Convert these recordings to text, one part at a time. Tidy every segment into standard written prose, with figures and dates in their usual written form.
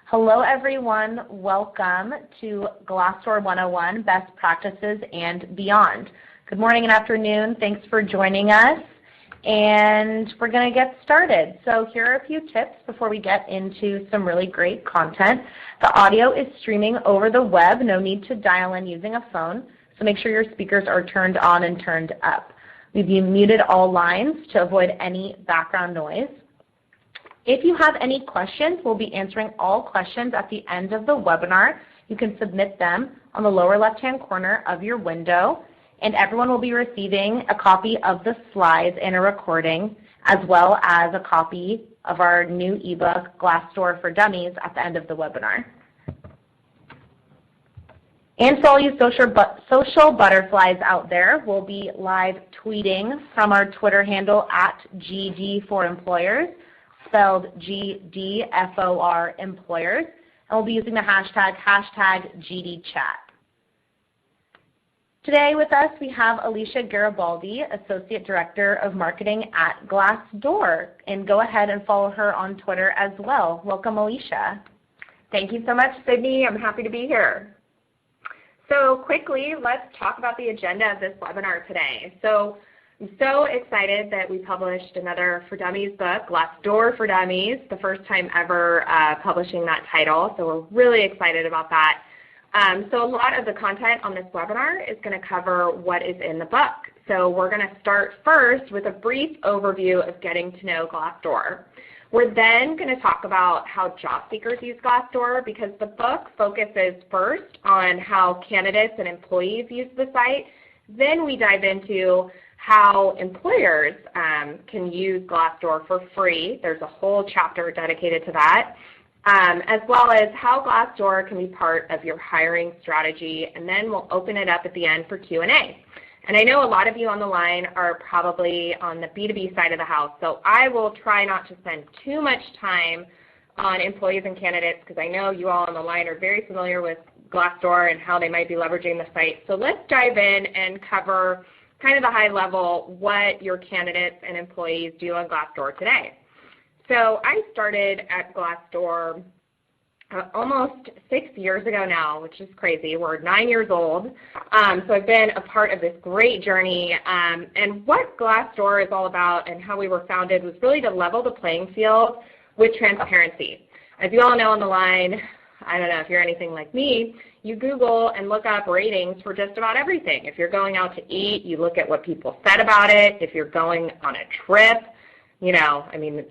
Hello everyone, welcome to Glassdoor 101, Best Practices and Beyond. Good morning and afternoon, thanks for joining us, and we're going to get started. So here are a few tips before we get into some really great content. The audio is streaming over the web, no need to dial in using a phone, so make sure your speakers are turned on and turned up. We've muted all lines to avoid any background noise. If you have any questions, we'll be answering all questions at the end of the webinar. You can submit them on the lower left-hand corner of your window, and everyone will be receiving a copy of the slides and a recording, as well as a copy of our new ebook, Glassdoor for Dummies, at the end of the webinar. And for all you social butterflies out there, we'll be live tweeting from our Twitter handle at GD4Employers. Spelled GDFOR Employers, and we'll be using the hashtag GDChat. Today with us we have Alicia Garibaldi, Associate Director of Marketing at Glassdoor, and go ahead and follow her on Twitter as well. Welcome, Alicia. Thank you so much, Sydney. I'm happy to be here. So quickly, let's talk about the agenda of this webinar today. I'm so excited that we published another For Dummies book, Glassdoor for Dummies, the first time ever publishing that title, so we're really excited about that. So a lot of the content on this webinar is going to cover what is in the book. So we're going to start first with a brief overview of getting to know Glassdoor. We're then going to talk about how job seekers use Glassdoor, because the book focuses first on how candidates and employees use the site. Then we dive into how employers can use Glassdoor for free. There's a whole chapter dedicated to that, as well as how Glassdoor can be part of your hiring strategy, and then we'll open it up at the end for Q&A. And I know a lot of you on the line are probably on the B2B side of the house, so I will try not to spend too much time on employees and candidates, because I know you all on the line are very familiar with Glassdoor and how they might be leveraging the site. So let's dive in and cover kind of the high level what your candidates and employees do on Glassdoor today. So I started at Glassdoor almost 6 years ago now, which is crazy. We're 9 years old. So I've been a part of this great journey. And what Glassdoor is all about and how we were founded was really to level the playing field with transparency. As you all know on the line, I don't know if you're anything like me, you Google and look up ratings for just about everything. If you're going out to eat, you look at what people said about it. If you're going on a trip,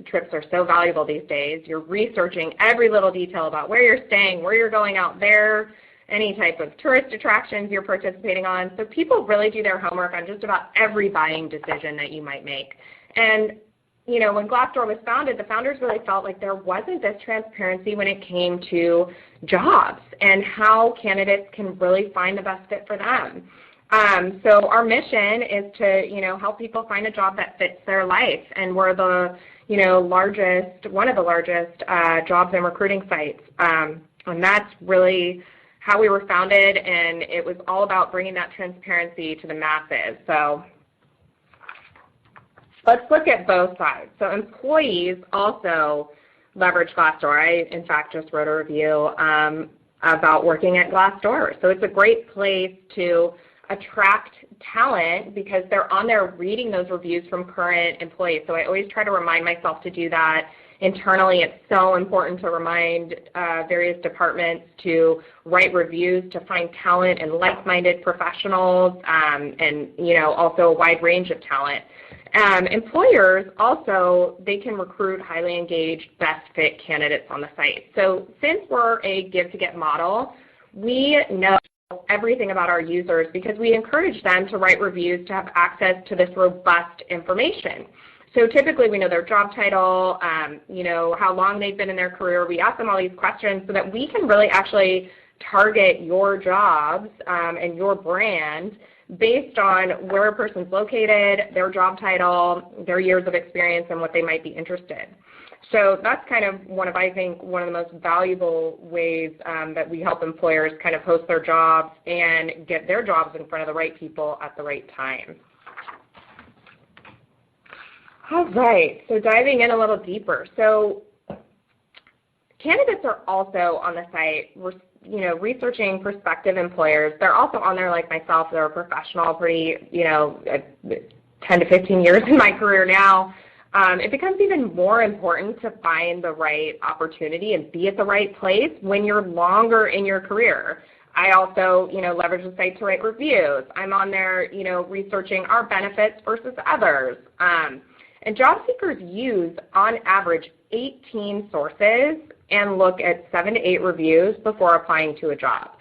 trips are so valuable these days. You're researching every little detail about where you're staying, where you're going out there, any type of tourist attractions you're participating on. So people really do their homework on just about every buying decision that you might make. And when Glassdoor was founded, the founders really felt like there wasn't this transparency when it came to jobs and how candidates can really find the best fit for them. So our mission is to, help people find a job that fits their life, and we're the, one of the largest jobs and recruiting sites, and that's really how we were founded, and it was all about bringing that transparency to the masses. So let's look at both sides. So employees also leverage Glassdoor. I, in fact, just wrote a review about working at Glassdoor. So it's a great place to attract talent because they're on there reading those reviews from current employees. So I always try to remind myself to do that. Internally, it's so important to remind various departments to write reviews to find talent and like-minded professionals, and also a wide range of talent. Employers also, they can recruit highly engaged, best fit candidates on the site. So since we're a give to get model, we know everything about our users because we encourage them to write reviews to have access to this robust information. So typically we know their job title, how long they've been in their career. We ask them all these questions so that we can really actually target your jobs and your brand based on where a person's located, their job title, their years of experience, and what they might be interested. So that's kind of one of the most valuable ways that we help employers kind of host their jobs and get their jobs in front of the right people at the right time. All right, so diving in a little deeper. So candidates are also on the site, researching prospective employers. They're also on there like myself. They're a professional, pretty, 10 to 15 years in my career now. It becomes even more important to find the right opportunity and be at the right place when you're longer in your career. I also, leverage the site to write reviews. I'm on there, researching our benefits versus others. And job seekers use, on average, 18 sources and look at 7 to 8 reviews before applying to a job.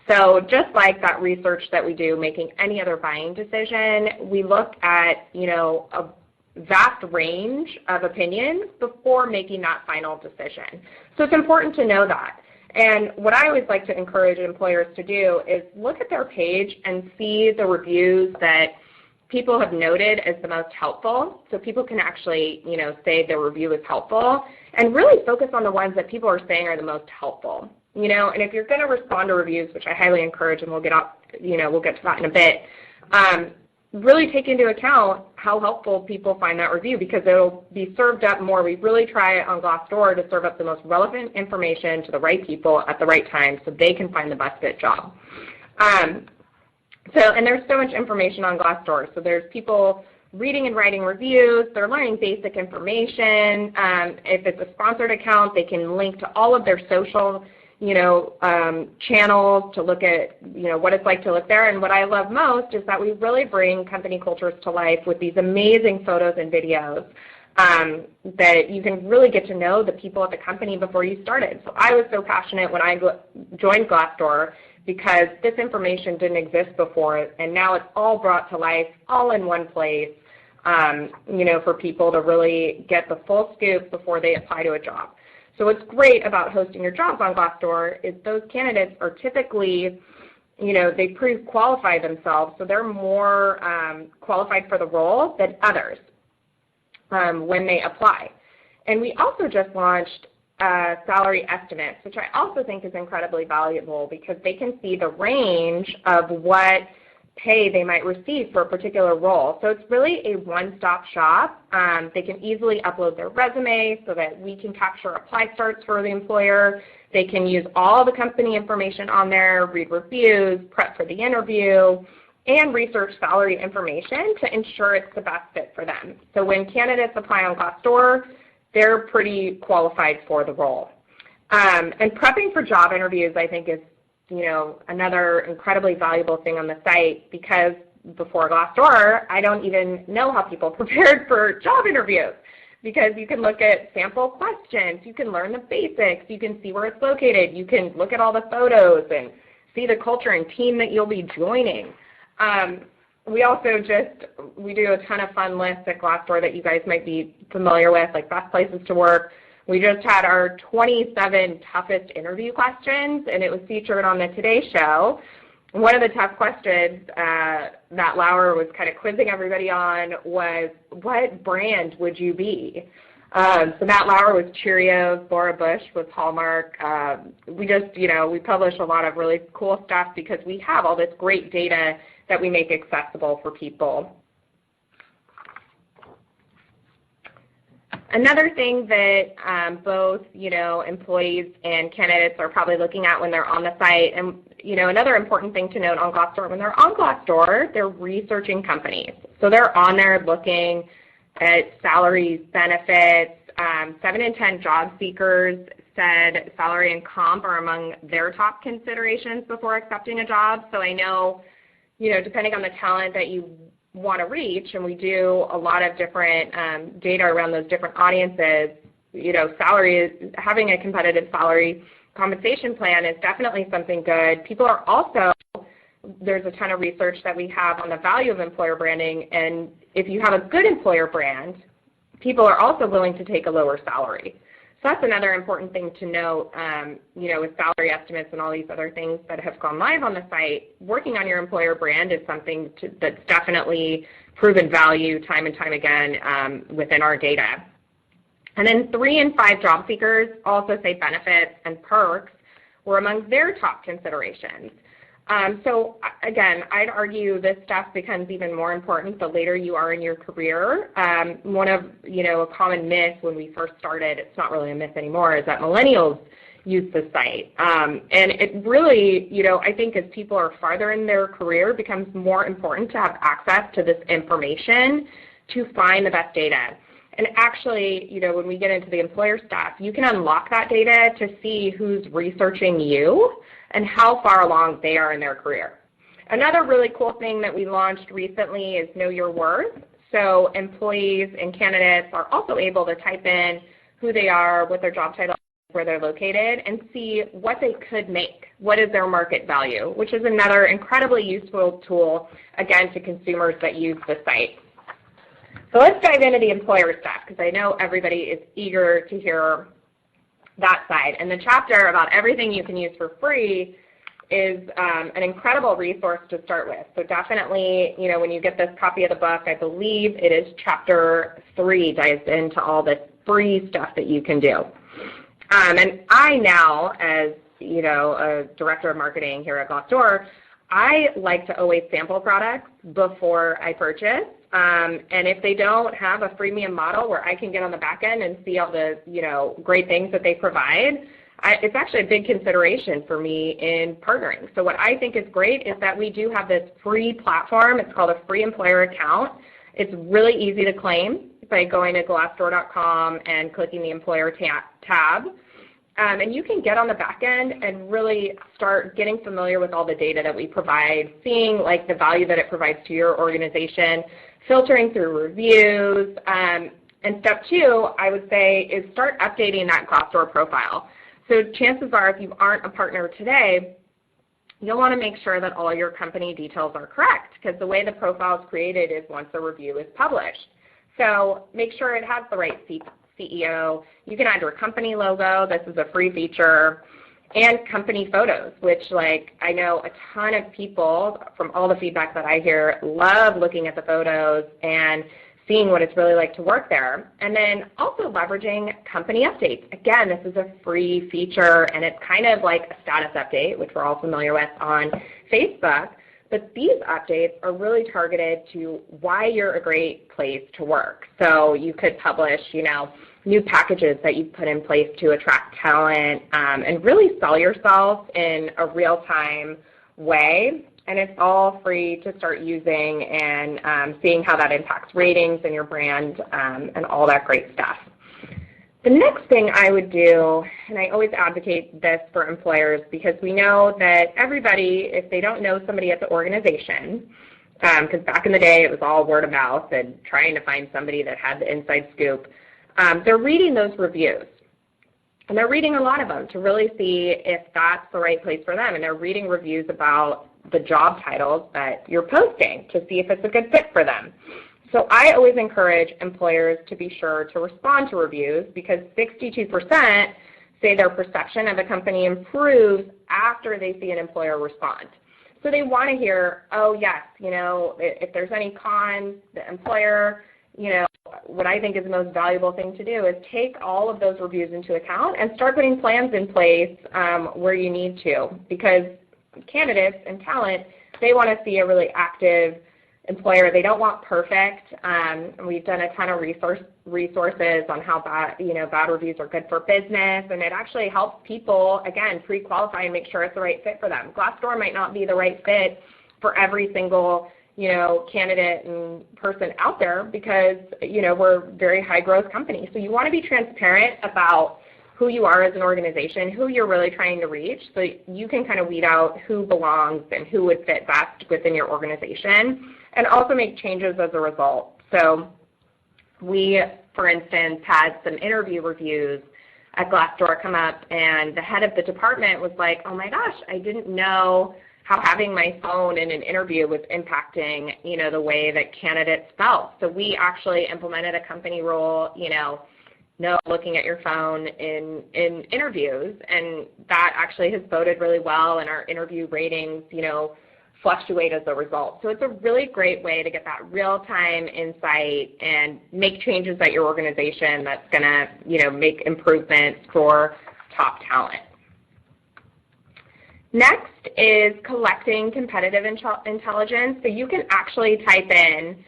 So just like that research that we do making any other buying decision, we look at, a vast range of opinions before making that final decision. So it's important to know that. And what I always like to encourage employers to do is look at their page and see the reviews that people have noted as the most helpful, so people can actually, say their review is helpful, and really focus on the ones that people are saying are the most helpful. And if you're going to respond to reviews, which I highly encourage, and we'll get to that in a bit, really take into account how helpful people find that review, because it'll be served up more. We really try on Glassdoor to serve up the most relevant information to the right people at the right time so they can find the best fit job. And there's so much information on Glassdoor. So there's people reading and writing reviews. They're learning basic information. If it's a sponsored account, they can link to all of their social, channels to look at, what it's like to look there. And what I love most is that we really bring company cultures to life with these amazing photos and videos that you can really get to know the people at the company before you started. So I was so passionate when I joined Glassdoor, because this information didn't exist before, and now it's all brought to life, all in one place, for people to really get the full scoop before they apply to a job. So what's great about hosting your jobs on Glassdoor is those candidates are typically, they pre-qualify themselves, so they're more qualified for the role than others when they apply. And we also just launched salary estimates, which I also think is incredibly valuable, because they can see the range of what pay they might receive for a particular role. So it's really a one-stop shop. They can easily upload their resume so that we can capture apply starts for the employer. They can use all the company information on there, read reviews, prep for the interview, and research salary information to ensure it's the best fit for them. So when candidates apply on Glassdoor, they're pretty qualified for the role. And prepping for job interviews, I think, is another incredibly valuable thing on the site, because before Glassdoor, I don't even know how people prepared for job interviews, because you can look at sample questions, you can learn the basics, you can see where it's located, you can look at all the photos and see the culture and team that you'll be joining. We also we do a ton of fun lists at Glassdoor that you guys might be familiar with, like best places to work. We just had our 27 toughest interview questions, and it was featured on the Today Show. One of the tough questions that Lauer was kind of quizzing everybody on was, what brand would you be? So Matt Lauer was Cheerios, Laura Bush was Hallmark. We publish a lot of really cool stuff because we have all this great data that we make accessible for people. Another thing that both, employees and candidates are probably looking at when they're on the site, and, another important thing to note on Glassdoor, when they're on Glassdoor, they're researching companies. So they're on there looking at salaries, benefits. 7 in 10 job seekers said salary and comp are among their top considerations before accepting a job. So I know, depending on the talent that you want to reach, and we do a lot of different data around those different audiences, having a competitive salary compensation plan is definitely something good. People are also, there's a ton of research that we have on the value of employer branding, and if you have a good employer brand, people are also willing to take a lower salary. So that's another important thing to note, with salary estimates and all these other things that have gone live on the site. Working on your employer brand is something that's definitely proven value time and time again within our data. And then 3 in 5 job seekers also say benefits and perks were among their top considerations. So again, I'd argue this stuff becomes even more important the later you are in your career. One of, a common myth when we first started, it's not really a myth anymore, is that millennials use the site. And it really, I think as people are farther in their career, it becomes more important to have access to this information to find the best data. And actually, when we get into the employer stuff, you can unlock that data to see who's researching you and how far along they are in their career. Another really cool thing that we launched recently is Know Your Worth. So employees and candidates are also able to type in who they are, what their job title is, where they're located, and see what they could make. What is their market value, which is another incredibly useful tool, again, to consumers that use the site. So let's dive into the employer stuff, because I know everybody is eager to hear that side. And the chapter about everything you can use for free is an incredible resource to start with. So definitely, when you get this copy of the book, I believe it is chapter 3 dives into all the free stuff that you can do. And I now, as a director of marketing here at Glassdoor, I like to always sample products before I purchase. And if they don't have a freemium model where I can get on the back end and see all the great things that they provide, it's actually a big consideration for me in partnering. So what I think is great is that we do have this free platform. It's called a free employer account. It's really easy to claim by going to glassdoor.com and clicking the employer tab. And you can get on the back end and really start getting familiar with all the data that we provide, seeing the value that it provides to your organization, filtering through reviews. And step 2, I would say, is start updating that Glassdoor profile. So chances are, if you aren't a partner today, you'll want to make sure that all your company details are correct, because the way the profile is created is once a review is published. So make sure it has the right CEO. You can add your company logo. This is a free feature. And company photos, which I know a ton of people from all the feedback that I hear love looking at the photos and seeing what it's really like to work there. And then also leveraging company updates. Again, this is a free feature, and it's kind of like a status update, which we're all familiar with on Facebook. But these updates are really targeted to why you're a great place to work. So you could publish, new packages that you've put in place to attract talent, and really sell yourself in a real-time way. And it's all free to start using and seeing how that impacts ratings and your brand and all that great stuff. The next thing I would do, and I always advocate this for employers because we know that everybody, if they don't know somebody at the organization, because back in the day it was all word of mouth and trying to find somebody that had the inside scoop, they're reading those reviews. And they're reading a lot of them to really see if that's the right place for them. And they're reading reviews about the job titles that you're posting to see if it's a good fit for them. So I always encourage employers to be sure to respond to reviews, because 62% say their perception of a company improves after they see an employer respond. So they want to hear, oh yes, if there's any cons, the employer, what I think is the most valuable thing to do is take all of those reviews into account and start putting plans in place where you need to, because candidates and talent, they want to see a really active employer. They don't want perfect. We've done a ton of resources on how bad reviews are good for business, and it actually helps people, again, pre-qualify and make sure it's the right fit for them. Glassdoor might not be the right fit for every single candidate and person out there because, we're a very high growth company. So you want to be transparent about who you are as an organization, who you're really trying to reach, so you can kind of weed out who belongs and who would fit best within your organization, and also make changes as a result. So we, for instance, had some interview reviews at Glassdoor come up, and the head of the department was like, oh my gosh, I didn't know how having my phone in an interview was impacting, the way that candidates felt. So we actually implemented a company rule, no looking at your phone in interviews, and that actually has boded really well, and our interview ratings, fluctuate as a result. So it's a really great way to get that real-time insight and make changes at your organization that's going to, make improvements for top talent. Next is collecting competitive intelligence. So you can actually type in,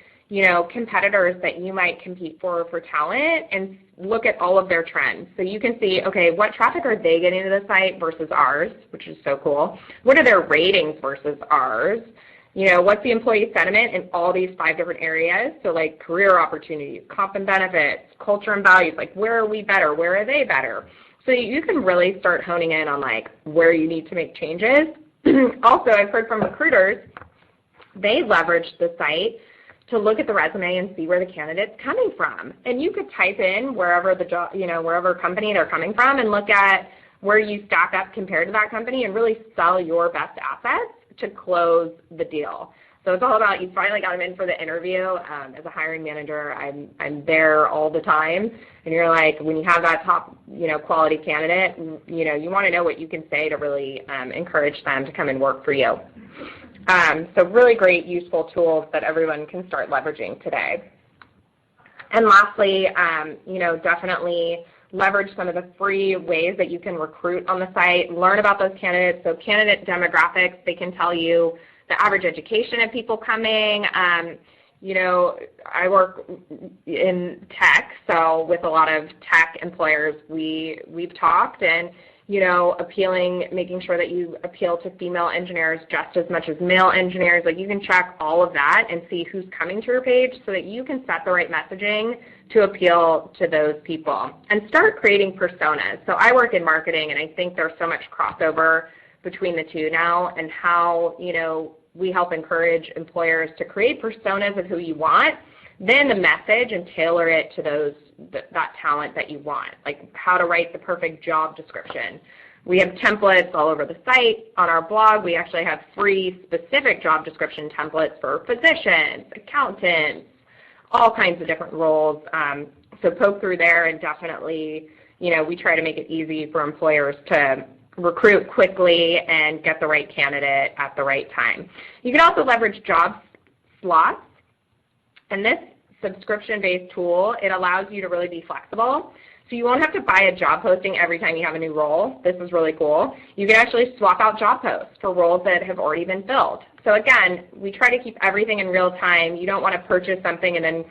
competitors that you might compete for talent and look at all of their trends. So you can see, okay, what traffic are they getting to the site versus ours, which is so cool. What are their ratings versus ours? What's the employee sentiment in all these 5 different areas? So like career opportunities, comp and benefits, culture and values, like where are we better? Where are they better? So you can really start honing in on like where you need to make changes. Also, I've heard from recruiters, they leverage the site to look at the resume and see where the candidate's coming from. And you could type in wherever the job, wherever company they're coming from and look at where you stack up compared to that company and really sell your best assets to close the deal. So it's all about, you finally got them in for the interview. As a hiring manager, I'm there all the time. And you're like, when you have that top, quality candidate, you want to know what you can say to really encourage them to come and work for you. So really great, useful tools that everyone can start leveraging today. And lastly, definitely leverage some of the free ways that you can recruit on the site. Learn about those candidates. So candidate demographics, they can tell you the average education of people coming. I work in tech, so with a lot of tech employers, we've talked and, making sure that you appeal to female engineers just as much as male engineers. Like you can check all of that and see who's coming to your page so that you can set the right messaging to appeal to those people and start creating personas. So I work in marketing and I think there's so much crossover between the two now and how, we help encourage employers to create personas of who you want, then the message and tailor it to that talent that you want, like how to write the perfect job description. We have templates all over the site. On our blog, we actually have free specific job description templates for physicians, accountants, all kinds of different roles. So poke through there and definitely, we try to make it easy for employers to recruit quickly and get the right candidate at the right time. You can also leverage job slots, and this subscription-based tool, it allows you to really be flexible. So you won't have to buy a job posting every time you have a new role. This is really cool. You can actually swap out job posts for roles that have already been filled. So again, we try to keep everything in real time. You don't want to purchase something and then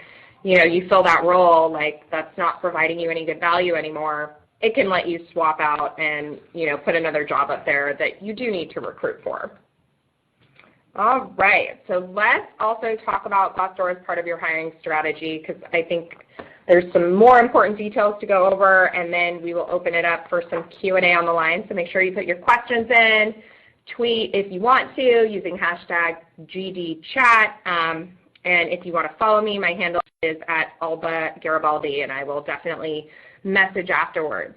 you fill that role, like that's not providing you any good value anymore. It can let you swap out and put another job up there that you do need to recruit for. All right, so let's also talk about Glassdoor as part of your hiring strategy because I think there's some more important details to go over, and then we will open it up for some Q&A on the line. So make sure you put your questions in, tweet if you want to using hashtag GDChat, and if you want to follow me, my handle is @AlbaGaribaldi, and I will definitely message afterwards.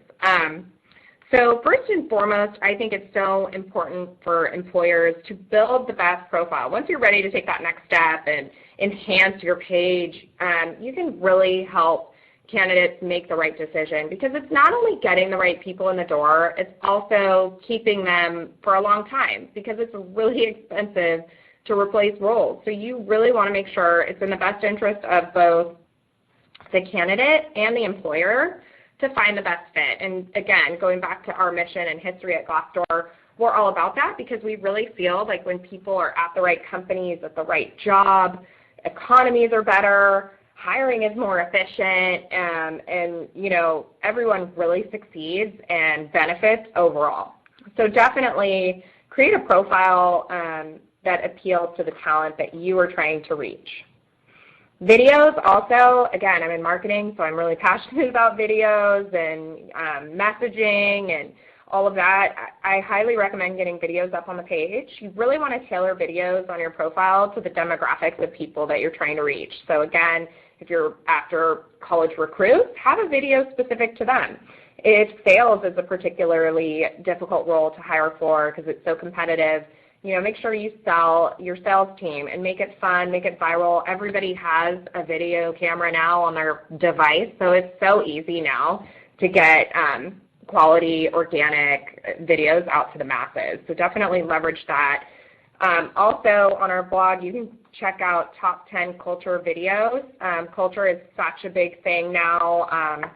So first and foremost, I think it's so important for employers to build the best profile. Once you're ready to take that next step and enhance your page, you can really help candidates make the right decision because it's not only getting the right people in the door, it's also keeping them for a long time because it's really expensive to replace roles. So you really want to make sure it's in the best interest of both the candidate and the employer to find the best fit. And again, going back to our mission and history at Glassdoor, we're all about that because we really feel like when people are at the right companies, at the right job, economies are better, hiring is more efficient, and everyone really succeeds and benefits overall. So definitely create a profile that appeals to the talent that you are trying to reach. Videos also, again, I'm in marketing, so I'm really passionate about videos and messaging and all of that. I highly recommend getting videos up on the page. You really want to tailor videos on your profile to the demographics of people that you're trying to reach. So again, if you're after college recruits, have a video specific to them. If sales is a particularly difficult role to hire for because it's so competitive, make sure you sell your sales team and make it fun, make it viral. Everybody has a video camera now on their device, so it's so easy now to get quality, organic videos out to the masses. So definitely leverage that. Also, on our blog, you can check out top 10 culture videos. Culture is such a big thing now.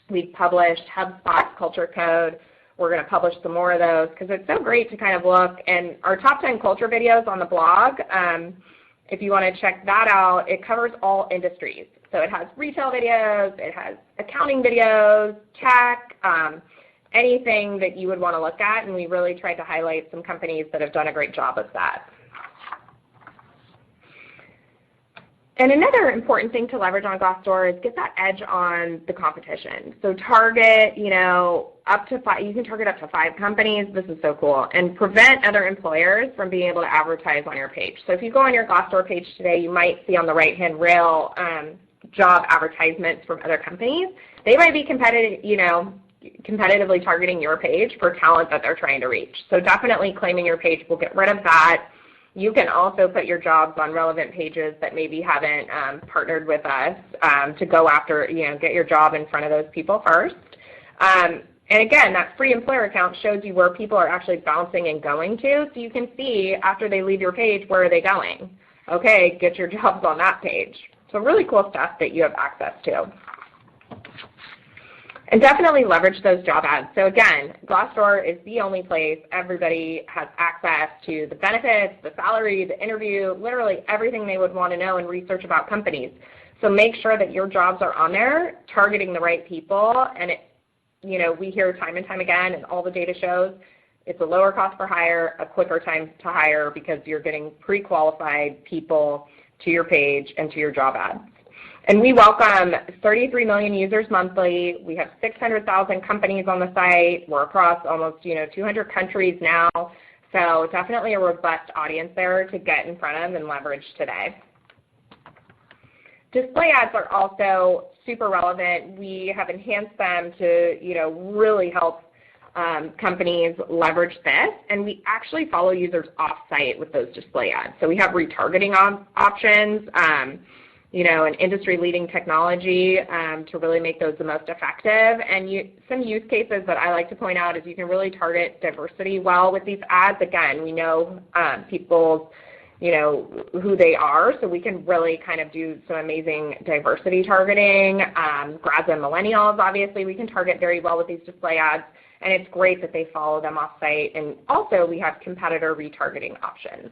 We've published HubSpot's Culture Code. We're going to publish some more of those because it's so great to kind of look. And our top 10 culture videos on the blog, if you want to check that out, it covers all industries. So it has retail videos, it has accounting videos, tech, anything that you would want to look at, and we really tried to highlight some companies that have done a great job of that. And another important thing to leverage on Glassdoor is get that edge on the competition. So target, up to 5, you can target up to 5 companies. This is so cool. And prevent other employers from being able to advertise on your page. So if you go on your Glassdoor page today, you might see on the right-hand rail job advertisements from other companies. They might be competitively targeting your page for talent that they're trying to reach. So definitely claiming your page will get rid of that. You can also put your jobs on relevant pages that maybe haven't partnered with us to go after, get your job in front of those people first. And again, that free employer account shows you where people are actually bouncing and going to, so you can see after they leave your page, where are they going? Okay, get your jobs on that page. So really cool stuff that you have access to. And definitely leverage those job ads. So again, Glassdoor is the only place everybody has access to the benefits, the salary, the interview, literally everything they would want to know and research about companies. So make sure that your jobs are on there, targeting the right people. And we hear time and time again, and all the data shows, it's a lower cost per hire, a quicker time to hire because you're getting pre-qualified people to your page and to your job ads. And we welcome 33 million users monthly. We have 600,000 companies on the site. We're across almost 200 countries now. So definitely a robust audience there to get in front of and leverage today. Display ads are also super relevant. We have enhanced them to really help companies leverage this, and we actually follow users off-site with those display ads. So we have retargeting options. An industry-leading technology to really make those the most effective. And some use cases that I like to point out is you can really target diversity well with these ads. Again, we know people's, who they are, so we can really kind of do some amazing diversity targeting. Grads and millennials, obviously, we can target very well with these display ads, and it's great that they follow them off-site. And also, we have competitor retargeting options.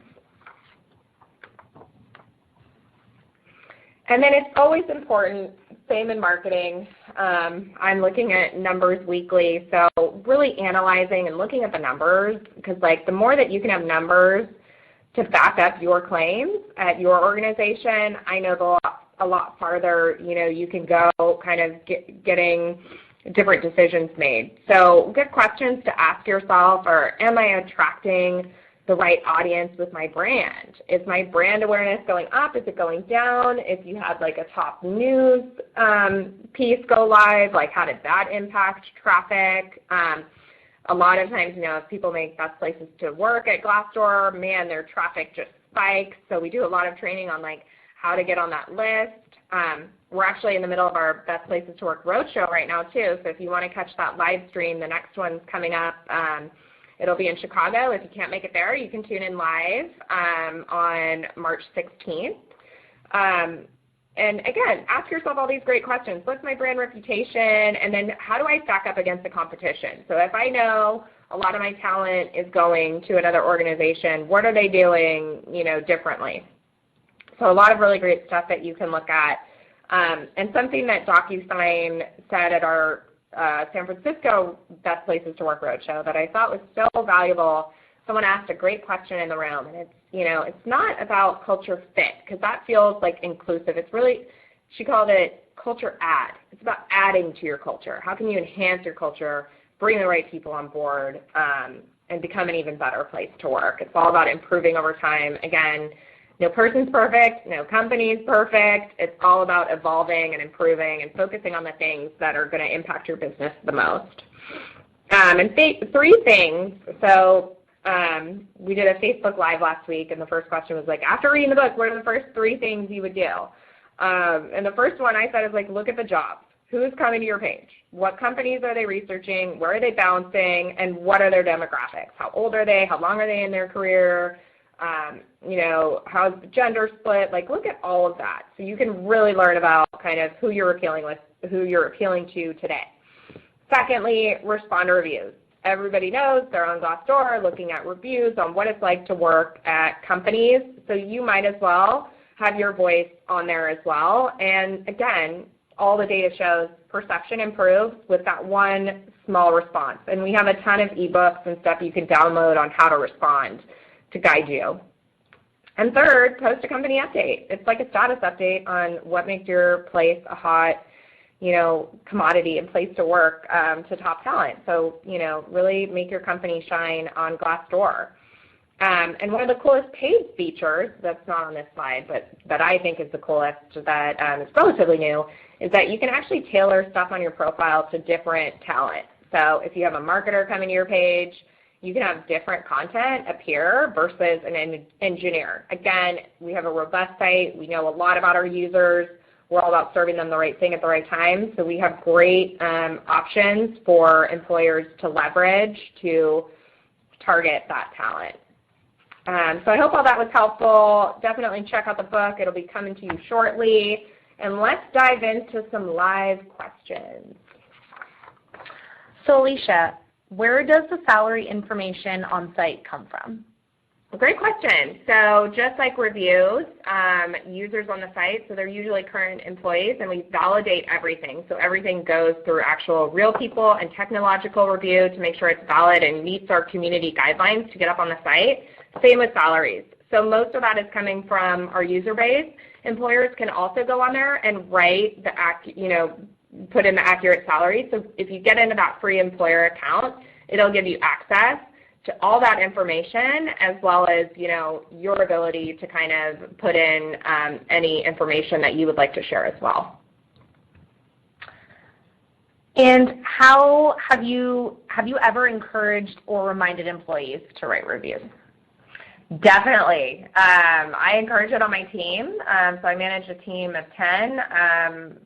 And then it's always important, same in marketing, I'm looking at numbers weekly, so really analyzing and looking at the numbers, because the more that you can have numbers to back up your claims at your organization, I know a lot farther, you can go kind of getting different decisions made. So good questions to ask yourself are, am I attracting the right audience with my brand? Is my brand awareness going up? Is it going down? If you had a top news piece go live, how did that impact traffic? A lot of times, if people make best places to work at Glassdoor, man, their traffic just spikes. So we do a lot of training on how to get on that list. We're actually in the middle of our Best Places to Work Roadshow right now too. So if you want to catch that live stream, the next one's coming up. It'll be in Chicago. If you can't make it there, you can tune in live on March 16th. And again, ask yourself all these great questions. What's my brand reputation? And then how do I stack up against the competition? So if I know a lot of my talent is going to another organization, what are they doing, differently? So a lot of really great stuff that you can look at. And something that DocuSign said at our San Francisco Best Places to Work Roadshow that I thought was so valuable. Someone asked a great question in the room, and it's not about culture fit, because that feels inclusive. It's really, she called it culture add. It's about adding to your culture. How can you enhance your culture, bring the right people on board, and become an even better place to work? It's all about improving over time. Again, no person's perfect, no company's perfect. It's all about evolving and improving and focusing on the things that are going to impact your business the most. And 3 things. So we did a Facebook Live last week, and the first question was after reading the book, what are the first 3 things you would do? And the first one I said is look at the jobs. Who's coming to your page? What companies are they researching? Where are they bouncing? And what are their demographics? How old are they? How long are they in their career? How's the gender split? Look at all of that. So you can really learn about kind of who you're appealing to today. Secondly, responder reviews. everybody knows they're on Glassdoor looking at reviews on what it's like to work at companies, so you might as well have your voice on there as well. And again, all the data shows perception improves with that one small response. And we have a ton of ebooks and stuff you can download on how to respond to guide you. And third, post a company update. It's like a status update on what makes your place a hot, commodity and place to work to top talent. So, really make your company shine on Glassdoor. And one of the coolest paid features that's not on this slide, but that I think is the coolest, that is relatively new, is that you can actually tailor stuff on your profile to different talent. So if you have a marketer coming to your page, you can have different content appear versus an engineer. Again, we have a robust site. We know a lot about our users. We're all about serving them the right thing at the right time. So we have great options for employers to leverage to target that talent. So I hope all that was helpful. Definitely check out the book. It'll be coming to you shortly. And let's dive into some live questions. So Alicia, where does the salary information on site come from? Great question. So just like reviews, users on the site, so they're usually current employees, and we validate everything. So everything goes through actual real people and technological review to make sure it's valid and meets our community guidelines to get up on the site. Same with salaries. So most of that is coming from our user base. Employers can also go on there and write put in the accurate salary. So if you get into that free employer account, it'll give you access to all that information, as well as your ability to kind of put in any information that you would like to share as well. And how have you ever encouraged or reminded employees to write reviews? Definitely. I encourage it on my team. So I manage a team of 10.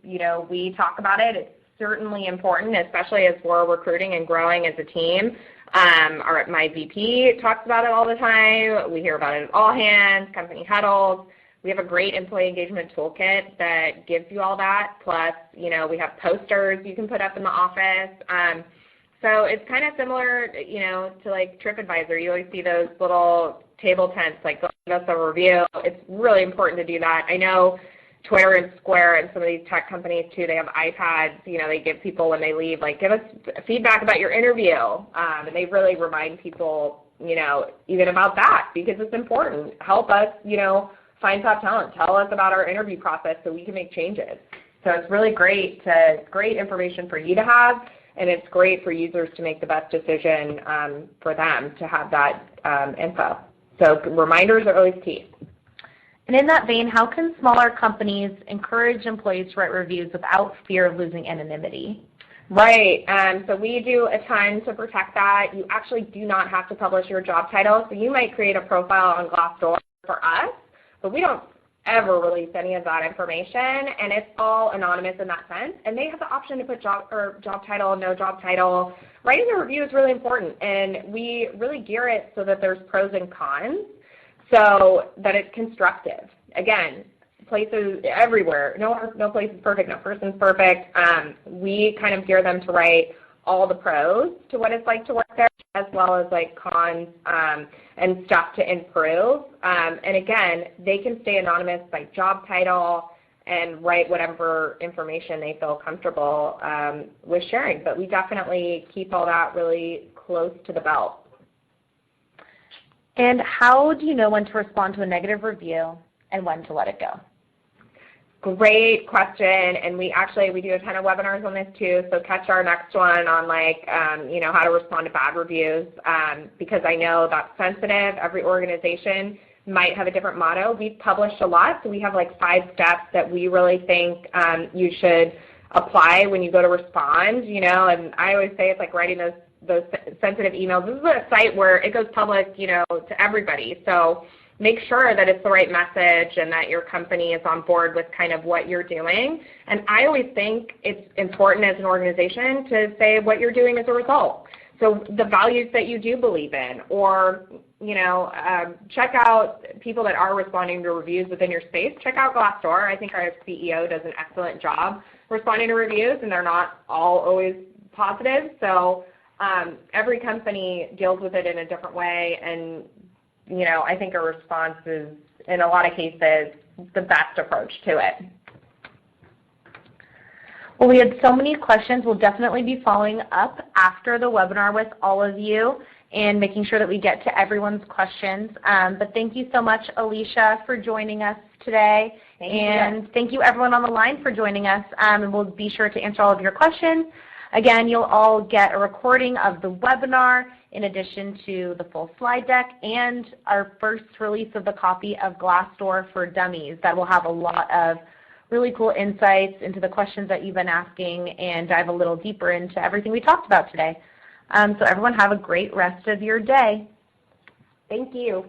We talk about it. It's certainly important, especially as we're recruiting and growing as a team. My VP talks about it all the time. We hear about it at all hands, company huddles. We have a great employee engagement toolkit that gives you all that. Plus, we have posters you can put up in the office. So it's kind of similar, to like TripAdvisor. You always see those little table tents, like give us a review. It's really important to do that. I know Twitter and Square and some of these tech companies too, they have iPads, they give people when they leave, like, give us feedback about your interview. And they really remind people, even about that, because it's important. Help us, find top talent. Tell us about our interview process so we can make changes. So it's really great information for you to have, and it's great for users to make the best decision for them to have that info. So reminders are always key. And in that vein, how can smaller companies encourage employees to write reviews without fear of losing anonymity? Right. So we do a ton to protect that. You actually do not have to publish your job title. So you might create a profile on Glassdoor for us, but we don't ever release any of that information, and it's all anonymous in that sense. And they have the option to put job title, no job title. Writing a review is really important, and we really gear it so that there's pros and cons, so that it's constructive. Again, places everywhere, no place is perfect, no person's perfect. We kind of gear them to write all the pros to what it's like to work there, as well as like cons and stuff to improve. And again, they can stay anonymous by job title and write whatever information they feel comfortable with sharing. But we definitely keep all that really close to the belt. And how do you know when to respond to a negative review and when to let it go? Great question, and we do a ton of webinars on this too, so catch our next one on how to respond to bad reviews, because I know that's sensitive. Every organization might have a different motto. We've published a lot, so we have 5 steps that we really think you should apply when you go to respond, and I always say it's like writing those sensitive emails. This is a site where it goes public, to everybody, so make sure that it's the right message and that your company is on board with kind of what you're doing. And I always think it's important as an organization to say what you're doing as a result. So the values that you do believe in, or, check out people that are responding to reviews within your space. Check out Glassdoor. I think our CEO does an excellent job responding to reviews, and they're not all always positive. So Every company deals with it in a different way, and I think a response is, in a lot of cases, the best approach to it. Well, we had so many questions. We'll definitely be following up after the webinar with all of you and making sure that we get to everyone's questions. But thank you so much, Alicia, for joining us today. Thank you everyone on the line for joining us. And we'll be sure to answer all of your questions. Again, you'll all get a recording of the webinar in addition to the full slide deck and our first release of the copy of Glassdoor for Dummies that will have a lot of really cool insights into the questions that you've been asking and dive a little deeper into everything we talked about today. So everyone have a great rest of your day. Thank you.